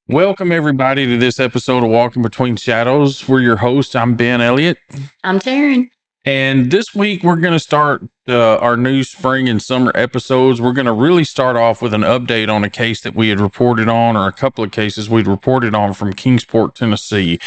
Welcome, everybody, to this episode of Walking Between Shadows. We're your host. I'm Ben Elliott. I'm Taryn. And this week, we're going to start our new spring and summer episodes. We're going to really start off with an update on a case that we had reported on, or a couple of cases we'd reported on from Kingsport, Tennessee.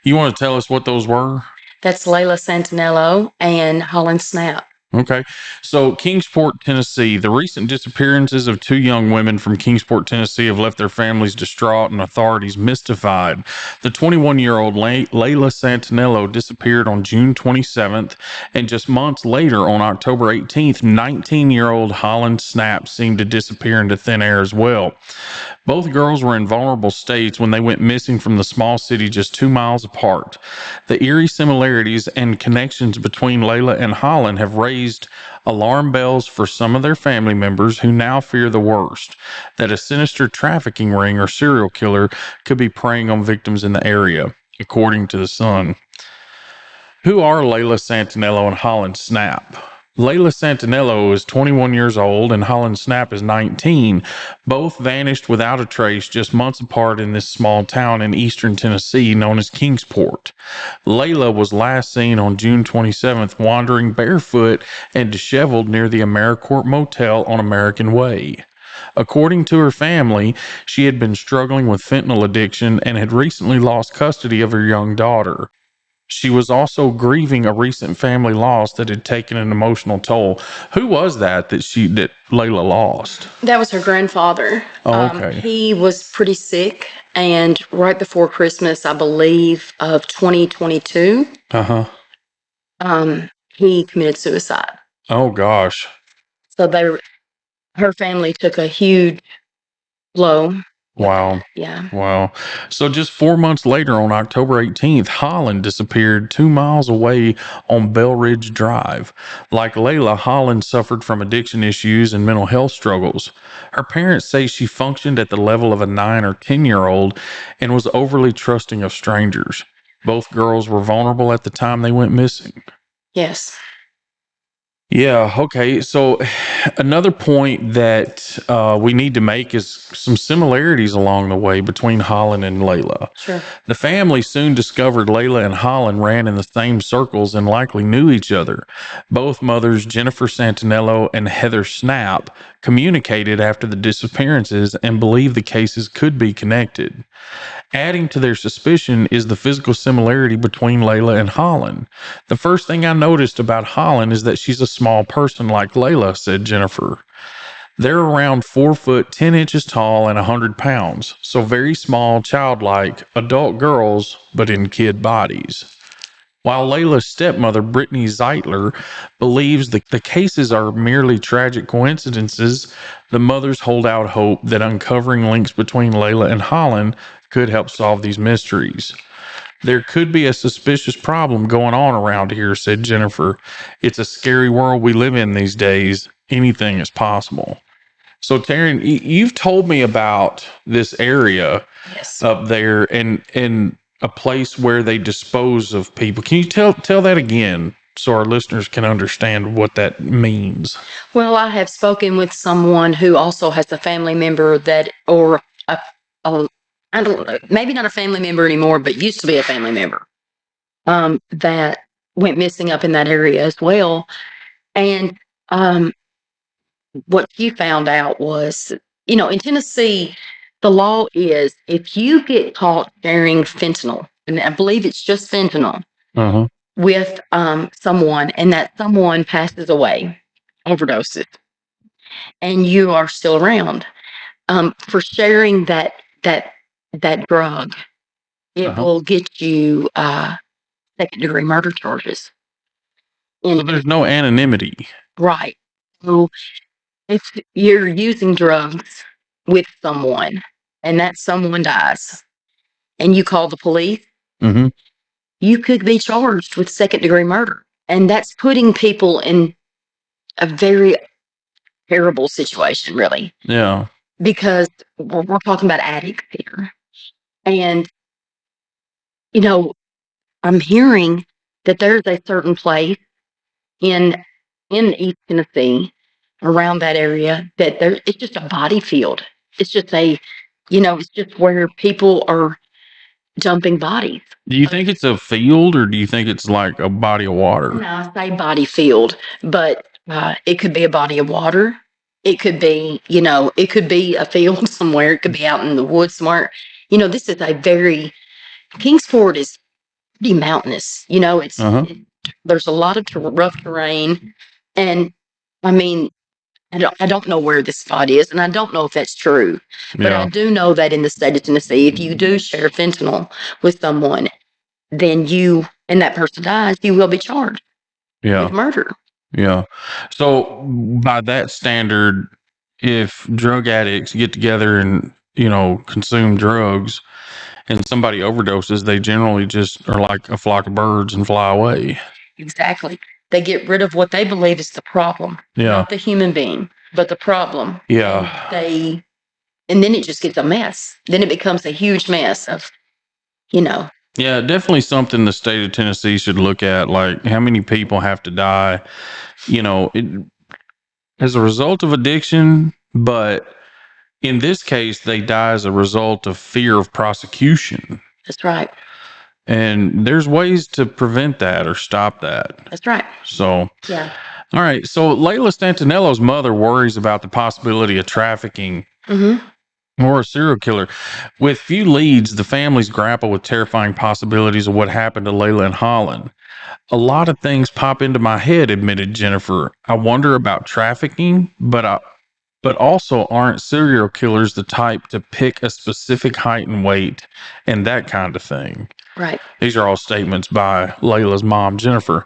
You want to tell us what those were? That's Layla Santanello and Holland Snapp. Okay. So, Kingsport, Tennessee. The recent disappearances of two young women from Kingsport, Tennessee have left their families distraught and authorities mystified. The 21-year-old Layla Santanello disappeared on June 27th, and just months later, on October 18th, 19-year-old Holland Snapp seemed to disappear into thin air as well. Both girls were in vulnerable states when they went missing from the small city just 2 miles apart. The eerie similarities and connections between Layla and Holland have raised alarm bells for some of their family members who now fear the worst, that a sinister trafficking ring or serial killer could be preying on victims in the area, according to The Sun. Who are Layla Santanello and Holland Snapp? Layla Santanello is 21 years old and Holland Snapp is 19. Both vanished without a trace just months apart in this small town in eastern Tennessee known as Kingsport. Layla was last seen on June 27th wandering barefoot and disheveled near the AmeriCorps Motel on American Way. According to her family, she had been struggling with fentanyl addiction and had recently lost custody of her young daughter. She was also grieving a recent family loss that had taken an emotional toll. Who was that Layla lost? That was her grandfather. Oh, okay. He was pretty sick, and right before Christmas, I believe, of 2022, he committed suicide. Oh gosh. So her family took a huge blow. Wow. Yeah. Wow. So just 4 months later, on October 18th, Holland disappeared 2 miles away on Bell Ridge Drive. Like Layla, Holland suffered from addiction issues and mental health struggles. Her parents say she functioned at the level of a 9 or 10-year-old and was overly trusting of strangers. Both girls were vulnerable at the time they went missing. Yes. Yeah, okay. So another point that we need to make is some similarities along the way between Holland and Layla. Sure. The family soon discovered Layla and Holland ran in the same circles and likely knew each other. Both mothers, Jennifer Santanello and Heather Snapp, communicated after the disappearances and believed the cases could be connected. Adding to their suspicion is the physical similarity between Layla and Holland. The first thing I noticed about Holland is that she's a small person like Layla, said Jennifer. They're around 4 foot 10 inches tall and 100 pounds, so very small, childlike, adult girls, but in kid bodies. While Layla's stepmother, Brittany Zeitler, believes that the cases are merely tragic coincidences, the mothers hold out hope that uncovering links between Layla and Holland could help solve these mysteries. There could be a suspicious problem going on around here, said Jennifer. It's a scary world we live in these days. Anything is possible. So, Taryn, you've told me about this area up there and a place where they dispose of people. Can you tell that again so our listeners can understand what that means? Well, I have spoken with someone who also has a family member I don't know, maybe not a family member anymore, but used to be a family member, that went missing up in that area as well. And what she found out was, in Tennessee, the law is if you get caught sharing fentanyl, and I believe it's just fentanyl, with someone, and that someone passes away, overdoses, and you are still around, for sharing that drug, it will get you second-degree murder charges. So there's no anonymity. Right. So if you're using drugs with someone and that someone dies and you call the police, you could be charged with second-degree murder. And that's putting people in a very terrible situation, really. Yeah. Because we're talking about addicts here. And, I'm hearing that there's a certain place in East Tennessee, around that area, that it's just a body field. It's just a it's just where people are dumping bodies. Do you think it's a field or do you think it's like a body of water? No, I say body field, but it could be a body of water. It could be, it could be a field somewhere. It could be out in the woods somewhere. This is a very, Kingsport is pretty mountainous. There's a lot of rough terrain. And I mean, I don't know where this spot is, and I don't know if that's true. But I do know that in the state of Tennessee, if you do share fentanyl with someone, then and that person dies, you will be charged with murder. Yeah. So by that standard, if drug addicts get together and, consume drugs and somebody overdoses, they generally just are like a flock of birds and fly away. Exactly. They get rid of what they believe is the problem, not the human being, but the problem. Yeah. And then it just gets a mess. Then it becomes a huge mess of, Yeah, definitely something the state of Tennessee should look at. Like, how many people have to die, as a result of addiction, but in this case, they die as a result of fear of prosecution. That's right. And there's ways to prevent that or stop that. That's right. So, yeah. All right. So Layla Santanello's mother worries about the possibility of trafficking or a serial killer. With few leads, the families grapple with terrifying possibilities of what happened to Layla and Holland. A lot of things pop into my head, admitted Jennifer. I wonder about trafficking, but also aren't serial killers the type to pick a specific height and weight and that kind of thing? Right. These are all statements by Layla's mom, Jennifer.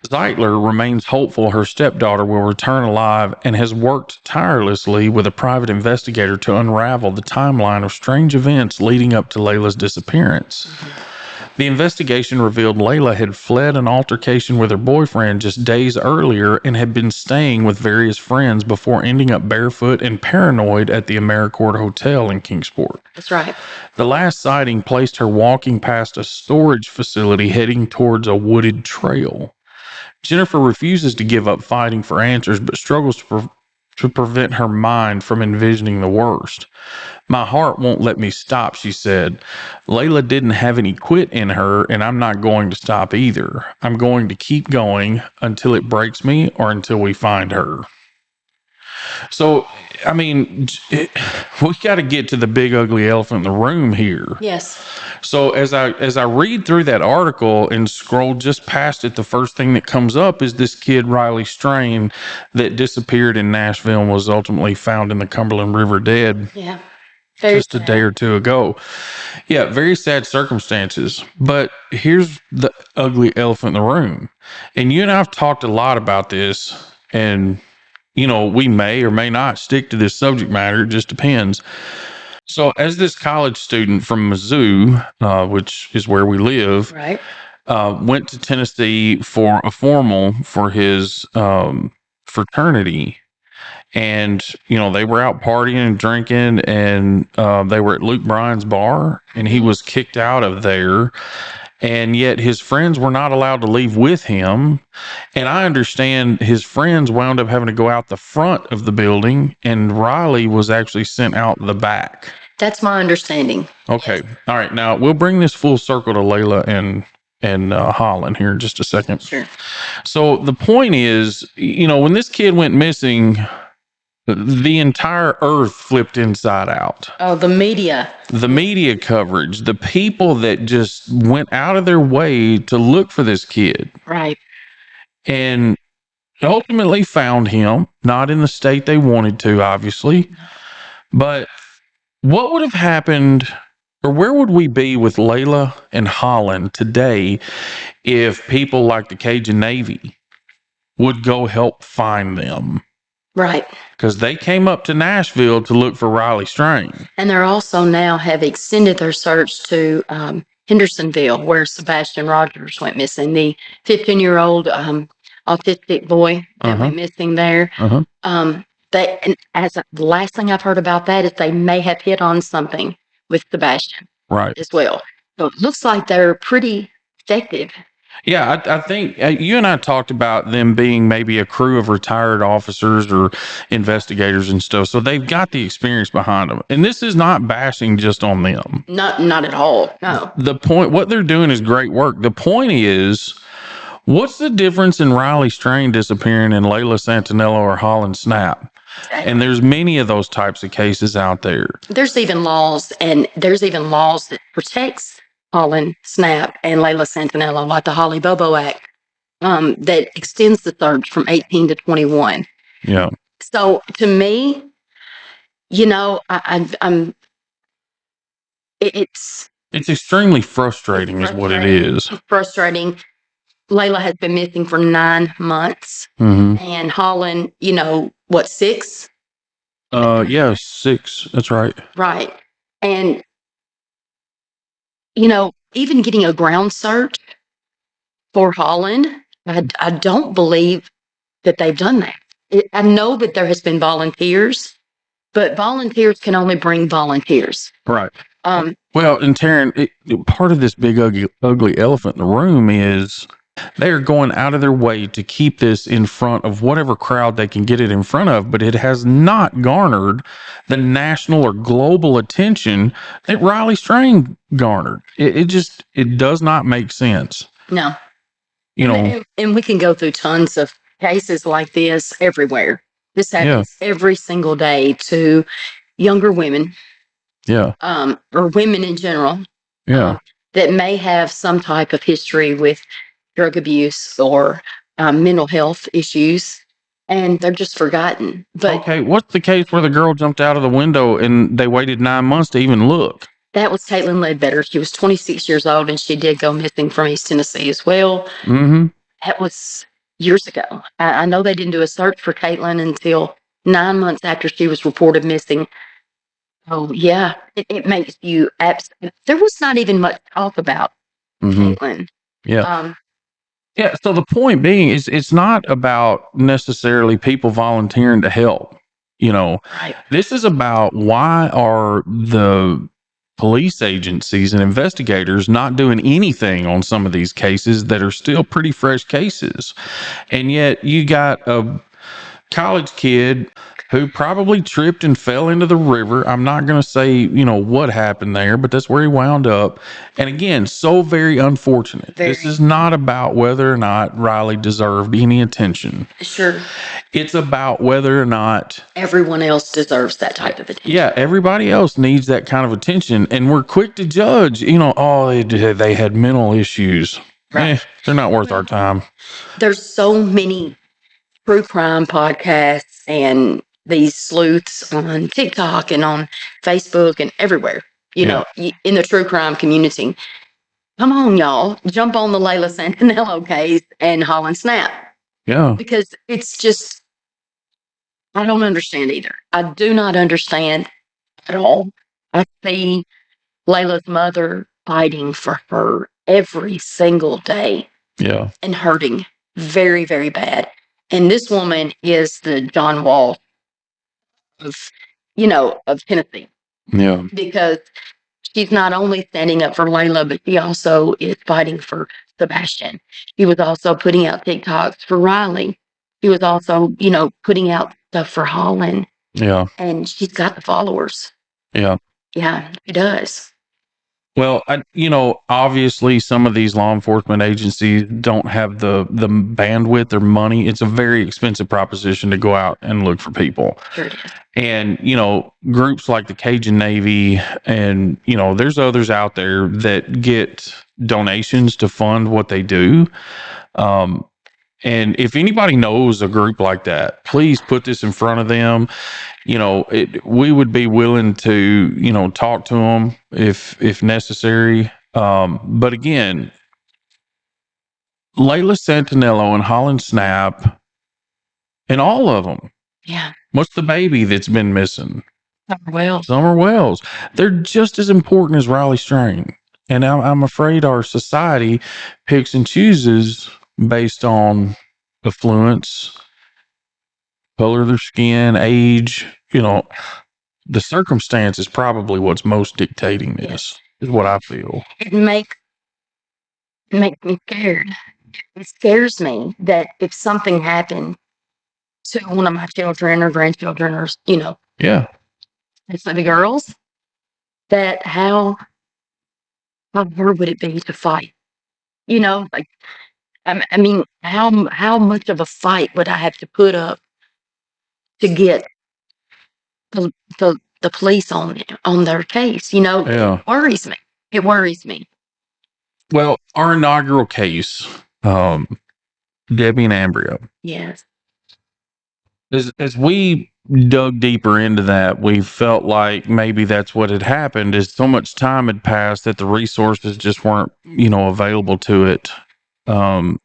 Zeitler remains hopeful her stepdaughter will return alive and has worked tirelessly with a private investigator to unravel the timeline of strange events leading up to Layla's disappearance. The investigation revealed Layla had fled an altercation with her boyfriend just days earlier and had been staying with various friends before ending up barefoot and paranoid at the AmeriCorps Hotel in Kingsport. That's right. The last sighting placed her walking past a storage facility heading towards a wooded trail. Jennifer refuses to give up fighting for answers, but struggles to prevent her mind from envisioning the worst. My heart won't let me stop, she said. Layla didn't have any quit in her, and I'm not going to stop either. I'm going to keep going until it breaks me or until we find her. So, I mean, we got to get to the big ugly elephant in the room here. Yes. So as I read through that article and scroll just past it, the first thing that comes up is this kid Riley Strain that disappeared in Nashville and was ultimately found in the Cumberland River dead. Yeah. Just a day or two ago. Yeah, very sad circumstances. But here's the ugly elephant in the room. And you and I have talked a lot about this, and we may or may not stick to this subject matter. It just depends. So as this college student from Mizzou, which is where we live, right, went to Tennessee for a formal for his fraternity. And, they were out partying and drinking, and they were at Luke Bryan's bar, and he was kicked out of there. And yet his friends were not allowed to leave with him. And I understand his friends wound up having to go out the front of the building, and Riley was actually sent out the back. That's my understanding. Okay. All right. Now we'll bring this full circle to Layla and Holland here in just a second. Sure. So the point is, when this kid went missing, the entire earth flipped inside out. Oh, the media. The media coverage, the people that just went out of their way to look for this kid. Right. And ultimately found him, not in the state they wanted to, obviously. But what would have happened, or where would we be with Layla and Holland today if people like the Cajun Navy would go help find them? Right. Because they came up to Nashville to look for Riley Strain. And they're also now have extended their search to Hendersonville, where Sebastian Rogers went missing, the 15-year-old autistic boy that went missing there. And the last thing I've heard about that is they may have hit on something with Sebastian, right, as well. So it looks like they're pretty effective Yeah, I think you and I talked about them being maybe a crew of retired officers or investigators and stuff. So they've got the experience behind them. And this is not bashing just on them. Not at all. No. The point, what they're doing is great work. The point is, what's the difference in Riley Strain disappearing and Layla Santanello or Holland Snapp? And there's many of those types of cases out there. There's even laws that protects Holland, Snapp, and Layla Santanello, like the Holly Bobo Act, that extends the search from 18 to 21. Yeah. So to me, you know, it's extremely frustrating, is what it is. It's frustrating. Layla has been missing for 9 months, and Holland, you know, what, 6? Yeah, 6. That's right. Right. And, you know, even getting a ground search for Holland, I don't believe that they've done that. I know that there has been volunteers, but volunteers can only bring volunteers. Right. Well, and Taryn, part of this big ugly elephant in the room is they are going out of their way to keep this in front of whatever crowd they can get it in front of, but it has not garnered the national or global attention that Riley Strain garnered. It does not make sense. No. You know, and we can go through tons of cases like this everywhere. This happens every single day to younger women. Yeah. Or women in general. Yeah. That may have some type of history with drug abuse or mental health issues, and they're just forgotten. But okay, what's the case where the girl jumped out of the window and they waited 9 months to even look? That was Caitlin Ledbetter. She was 26 years old, and she did go missing from East Tennessee as well. That was years ago. I know they didn't do a search for Caitlin until 9 months after she was reported missing. Oh, yeah. It makes you absolutely. There was not even much talk about Caitlin. Yeah. Yeah. So the point being is it's not about necessarily people volunteering to help. You know, Right. This is about why are the police agencies and investigators not doing anything on some of these cases that are still pretty fresh cases. And yet you got a college kid who probably tripped and fell into the river. I'm not going to say, you know, what happened there, but that's where he wound up. And again, so very unfortunate. This is not about whether or not Riley deserved any attention. Sure. It's about whether or not everyone else deserves that type of attention. Yeah, everybody else needs that kind of attention. And we're quick to judge, you know, oh, they had mental issues. Right. They're not worth our time. There's so many true crime podcasts and these sleuths on TikTok and on Facebook and everywhere, you know, in the true crime community. Come on, y'all. Jump on the Layla Santanello case and Holland Snapp. Yeah. Because it's just, I don't understand either. I do not understand at all. I see Layla's mother fighting for her every single day. Yeah. And hurting very, very bad. And this woman is the John Wall of, you know, of Tennessee. Yeah. Because she's not only standing up for Layla, but she also is fighting for Sebastian. She was also putting out TikToks for Riley. She was also, you know, putting out stuff for Holland. Yeah. And she's got the followers. Yeah. Yeah, she does. Well, you know, obviously some of these law enforcement agencies don't have the bandwidth or money. It's a very expensive proposition to go out and look for people. Sure it is. And, you know, groups like the Cajun Navy and, you know, there's others out there that get donations to fund what they do. And if anybody knows a group like that, please put this in front of them. You know, we would be willing to, you know, talk to them if necessary. But again, Layla Santanello and Holland Snapp and all of them. Yeah. What's the baby that's been missing? Summer Wells. They're just as important as Riley Strain. And I'm afraid our society picks and chooses based on affluence, color of their skin, age, you know, the circumstance is probably what's most dictating this, is what I feel. It makes makes me scared. It scares me that if something happened to one of my children or grandchildren or, Yeah. especially the girls, that how hard would it be to fight? Like, I mean, how much of a fight would I have to put up to get the police on their case? Yeah. It worries me. It worries me. Well, our inaugural case, Debbie and Ambrio. Yes. As we dug deeper into that, we felt like maybe that's what had happened. Is so much time had passed that the resources just weren't, available to it. And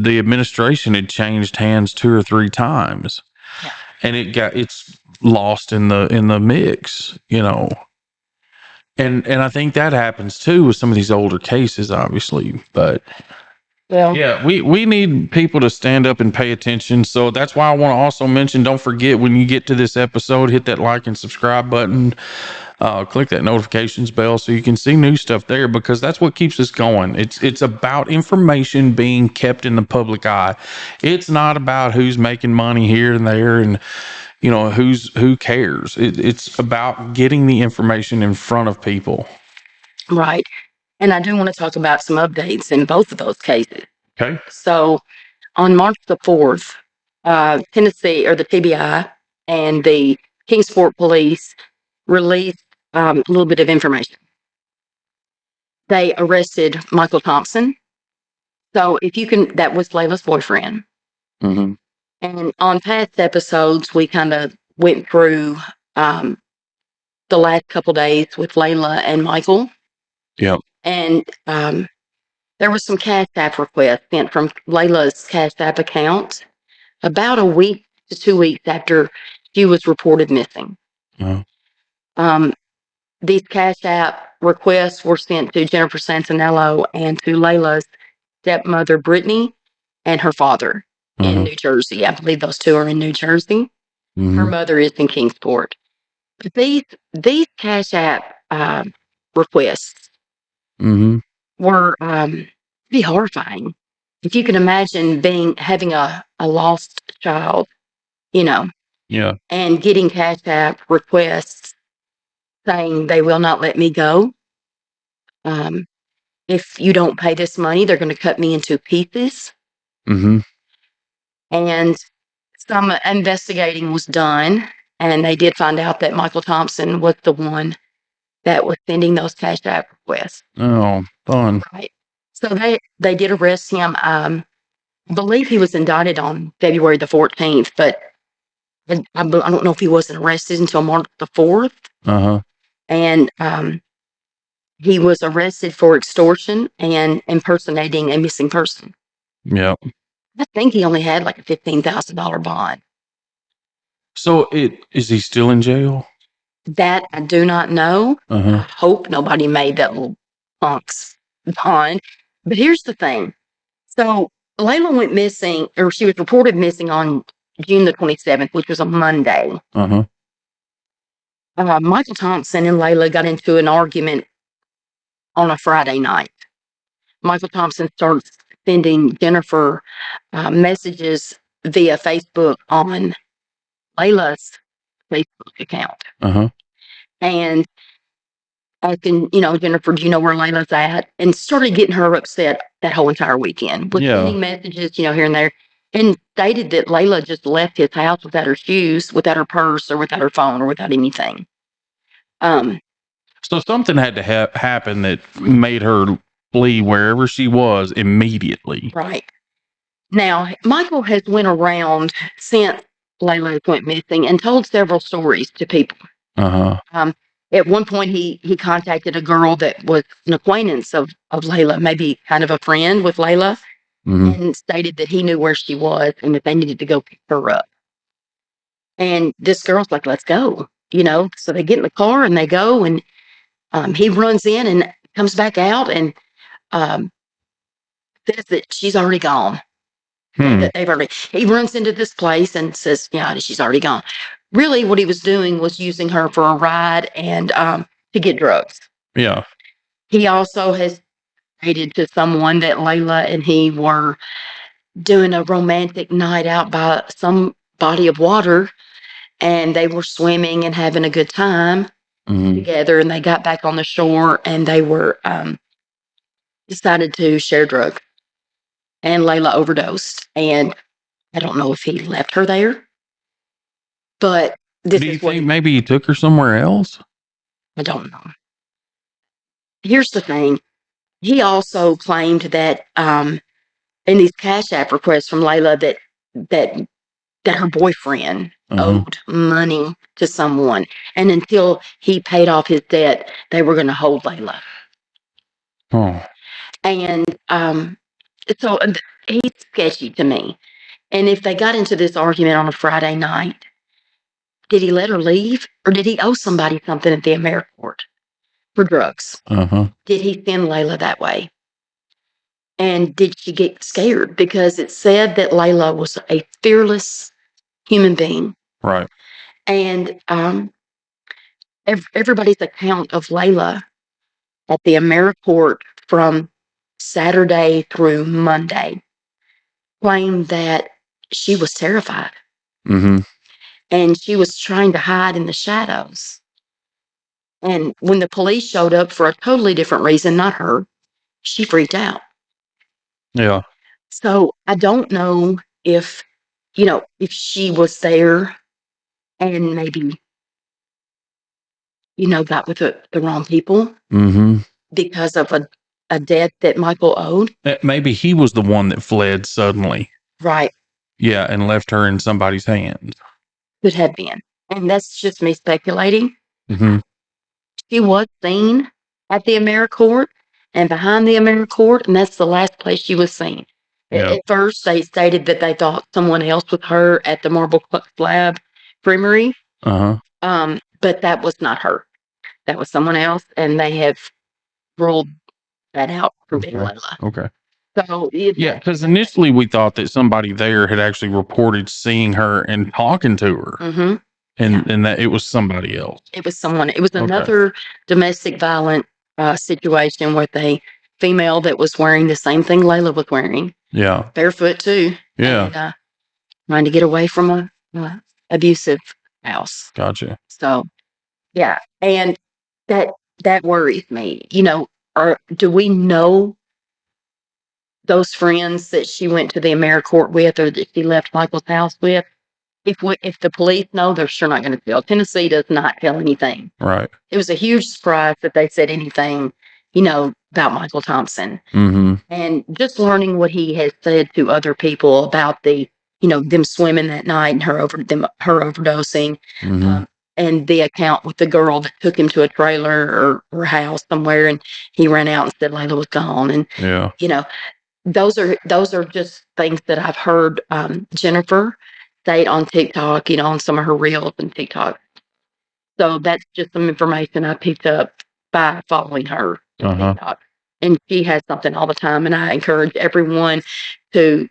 the administration had changed hands 2 or 3 times. Yeah. And it's lost in the mix, And I think that happens too with some of these older cases, obviously. But Well, yeah, we need people to stand up and pay attention. So that's why I want to also mention, don't forget when you get to this episode, hit that like and subscribe button. Click that notifications bell so you can see new stuff there, because that's what keeps us going. It's about information being kept in the public eye. It's not about who's making money here and there and who cares. It's about getting the information in front of people. right. And I do want to talk about some updates in both of those cases. Okay. So on March the 4th, Tennessee, or the TBI, and the Kingsport police released a little bit of information. They arrested Michael Thompson. So that was Layla's boyfriend. Mm-hmm. And on past episodes, we kind of went through the last couple days with Layla and Michael. Yep. And there was some Cash App requests sent from Layla's Cash App account about a week to 2 weeks after she was reported missing. Uh-huh. These Cash App requests were sent to Jennifer Santanello and to Layla's stepmother, Brittany, and her father in New Jersey. I believe those two are in New Jersey. Mm-hmm. Her mother is in Kingsport. But these Cash App requests were pretty horrifying. If you can imagine having a lost child, yeah, and getting Cash App requests saying they will not let me go. If you don't pay this money, they're going to cut me into pieces. Mm-hmm. And some investigating was done, and they did find out that Michael Thompson was the one that was sending those Cash App requests. Oh, fun. Right. So they did arrest him. I believe he was indicted on February the 14th, but I don't know if he wasn't arrested until March the 4th. Uh-huh. And he was arrested for extortion and impersonating a missing person. Yeah. I think he only had like a $15,000 bond. So is he still in jail? That I do not know. Uh-huh. I hope nobody made that little punk's bond. But here's the thing. So Layla went missing, or she was reported missing on June the 27th, which was a Monday. Uh-huh. Michael Thompson and Layla got into an argument on a Friday night. Michael Thompson starts sending Jennifer messages via Facebook on Layla's Facebook account. Uh-huh. And asking, Jennifer, do you know where Layla's at? And started getting her upset that whole entire weekend with sending messages, here and there, and stated that Layla just left his house without her shoes, without her purse, or without her phone, or without anything. So something had to happen that made her flee wherever she was immediately. Right. Now, Michael has went around since Layla went missing and told several stories to people. Uh-huh. At one point, he contacted a girl that was an acquaintance of Layla, maybe kind of a friend with Layla, and stated that he knew where she was and that they needed to go pick her up. And this girl's like, let's go, So they get in the car and they go, and he runs in and comes back out and says that she's already gone. He runs into this place and says, yeah, she's already gone. Really, what he was doing was using her for a ride and to get drugs. Yeah. He also has stated to someone that Layla and he were doing a romantic night out by some body of water, and they were swimming and having a good time together, and they got back on the shore and they were decided to share drugs, and Layla overdosed, and I don't know if he left her there, but this Do you is what think maybe he took her somewhere else? I don't know. Here's the thing. He also claimed that in these Cash App requests from Layla that that her boyfriend owed money to someone, and until he paid off his debt, they were going to hold Layla. Oh. And so he's sketchy to me. And if they got into this argument on a Friday night, did he let her leave, or did he owe somebody something at the AmeriCorps for drugs? Did he send Layla that way? And did she get scared? Because it said that Layla was a fearless human being. Right. And everybody's account of Layla at the AmeriCorps from Saturday through Monday claimed that she was terrified. And she was trying to hide in the shadows. And when the police showed up for a totally different reason, not her, she freaked out. Yeah. So I don't know if, if she was there and maybe, got with the wrong people because of a debt that Michael owed. Maybe he was the one that fled suddenly. Right. Yeah, and left her in somebody's hands. Could have been. And that's just me speculating. She was seen at the AmeriCorps and behind the AmeriCorps, and that's the last place she was seen. At first, they stated that they thought someone else was her at the Marble Slab Creamery. But that was not her. That was someone else, and they have ruled that out from being Lila. Okay. So yeah, because initially we thought that somebody there had actually reported seeing her and talking to her, and that it was somebody else. It was someone. It was another domestic violence situation with a female that was wearing the same thing Layla was wearing. Yeah. Barefoot too. Yeah. And, trying to get away from a abusive house. Gotcha. So, yeah, and that worries me. Do we know those friends that she went to the AmeriCorps with, or that she left Michael's house with? If the police know, they're sure not going to tell. Tennessee does not tell anything. Right. It was a huge surprise that they said anything, about Michael Thompson. And just learning what he has said to other people about them swimming that night and her overdosing, and the account with the girl that took him to a trailer or house somewhere, and he ran out and said Layla was gone. And those are just things that I've heard Jennifer say on TikTok, on some of her reels and TikTok. So that's just some information I picked up by following her on TikTok. And she has something all the time. And I encourage everyone to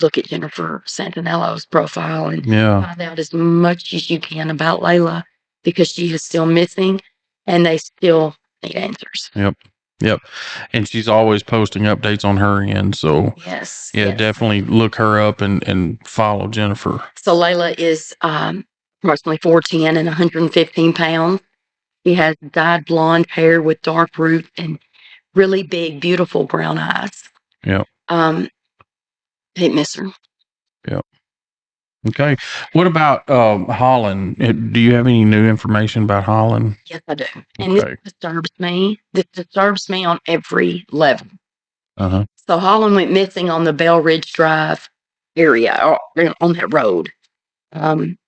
look at Jennifer Santanello's profile and find out as much as you can about Layla, because she is still missing and they still need answers. Yep. And she's always posting updates on her end. So yes. Definitely look her up and follow Jennifer. So Layla is approximately 4'10" and 115 pounds. She has dyed blonde hair with dark roots and really big, beautiful brown eyes. Yep. They miss her. Yep. Okay. What about Holland? Do you have any new information about Holland? Yes, I do. And this disturbs me. This disturbs me on every level. So Holland went missing on the Bell Ridge Drive area, or on that road, on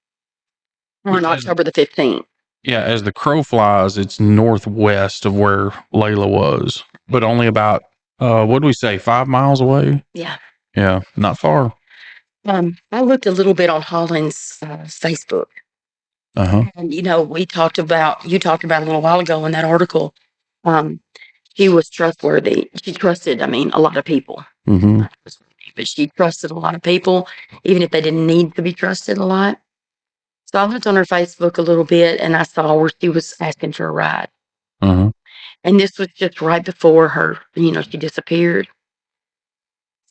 October the 15th. Yeah, as the crow flies, it's northwest of where Layla was, but only about, what do we say, 5 miles away? Yeah. Yeah, not far. I looked a little bit on Holland's Facebook. And, you talked about a little while ago in that article, she was trustworthy. She trusted, a lot of people. But she trusted a lot of people, even if they didn't need to be trusted a lot. So I looked on her Facebook a little bit, and I saw where she was asking for a ride. And this was just right before her, she disappeared.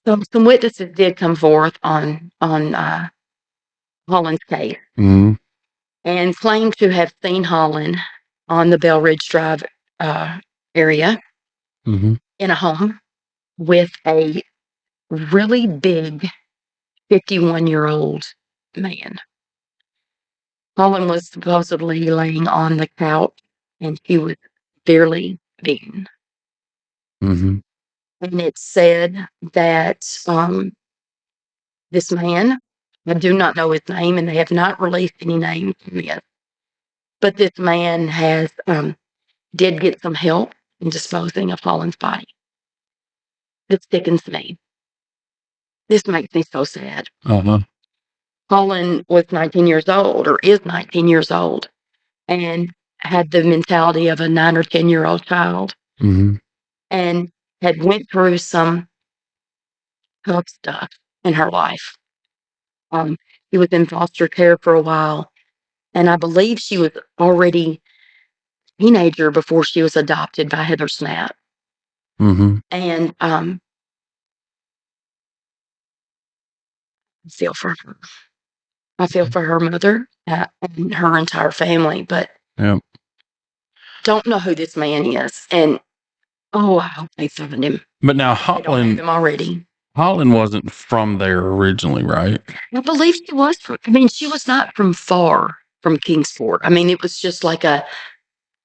So some witnesses did come forth on Holland's case and claimed to have seen Holland on the Bell Ridge Drive area in a home with a really big 51-year-old man. Holland was supposedly laying on the couch and he was severely beaten. And it said that this man, I do not know his name, and they have not released any names yet, but this man did get some help in disposing of Holland's body. This sickens me. This makes me so sad. Holland was 19 years old, or is 19 years old, and had the mentality of a 9 or 10-year-old child, and had went through some tough stuff in her life. He was in foster care for a while, and I believe she was already a teenager before she was adopted by Heather Snapp. And I feel for her. I feel for her mother and her entire family, but don't know who this man is. And I hope they find him. But now They don't have him already. Holland wasn't from there originally, right? I believe she was. She was not from far from Kingsport. It was just like a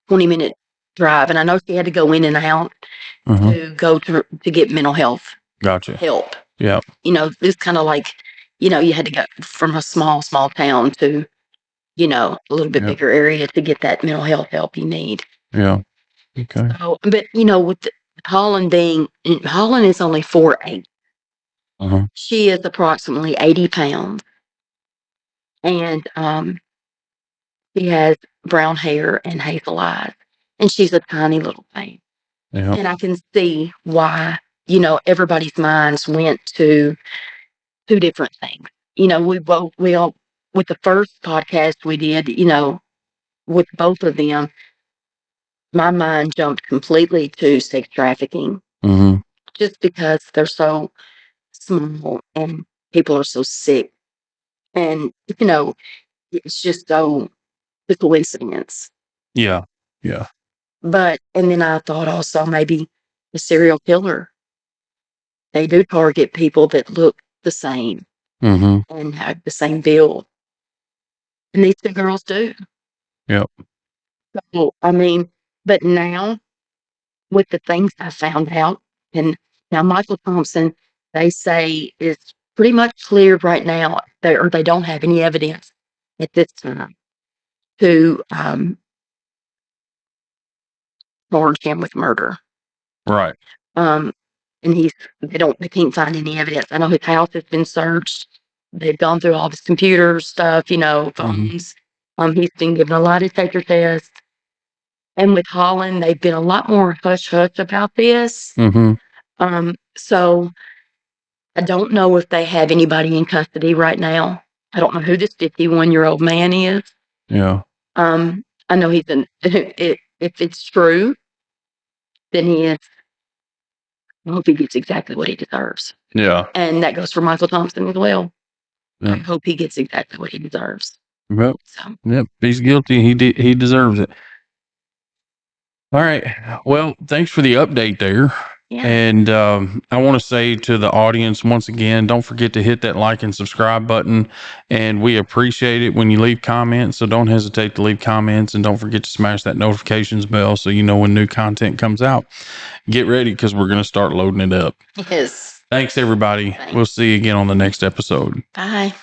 20-minute drive, and I know she had to go in and out to go to get mental health help. Yeah. It's kind of like, you had to go from a small town to, a little bit bigger area to get that mental health help you need. Yeah. Okay. So, but with Holland is only 4'8". She is approximately 80 pounds, and she has brown hair and hazel eyes, and she's a tiny little thing. Yeah. And I can see why, everybody's minds went to two different things. We all, with the first podcast we did, with both of them, my mind jumped completely to sex trafficking, just because they're so small and people are so sick. And, it's just so the coincidence. Yeah. Yeah. And then I thought also maybe the serial killer, they do target people that look the same and have the same build. And these two girls do. Yep. So, but now with the things I found out, and now Michael Thompson, they say is pretty much cleared right now, they don't have any evidence at this time to charge him with murder. Right. And they can't find any evidence. I know his house has been searched. They've gone through all of his computer stuff, phones. He's been given a lie detector tests. And with Holland, they've been a lot more hush-hush about this. So I don't know if they have anybody in custody right now. I don't know who this 51-year-old man is. Yeah. I know if it's true, then he is. I hope he gets exactly what he deserves. Yeah. And that goes for Michael Thompson as well. Yeah. I hope he gets exactly what he deserves. Yep. So. Yep. He's guilty. He deserves it. All right. Well, thanks for the update there. Yeah. And I want to say to the audience once again, don't forget to hit that like and subscribe button. And we appreciate it when you leave comments. So don't hesitate to leave comments, and don't forget to smash that notifications bell so you know when new content comes out. Get ready, because we're going to start loading it up. Yes. Thanks, everybody. Thanks. We'll see you again on the next episode. Bye.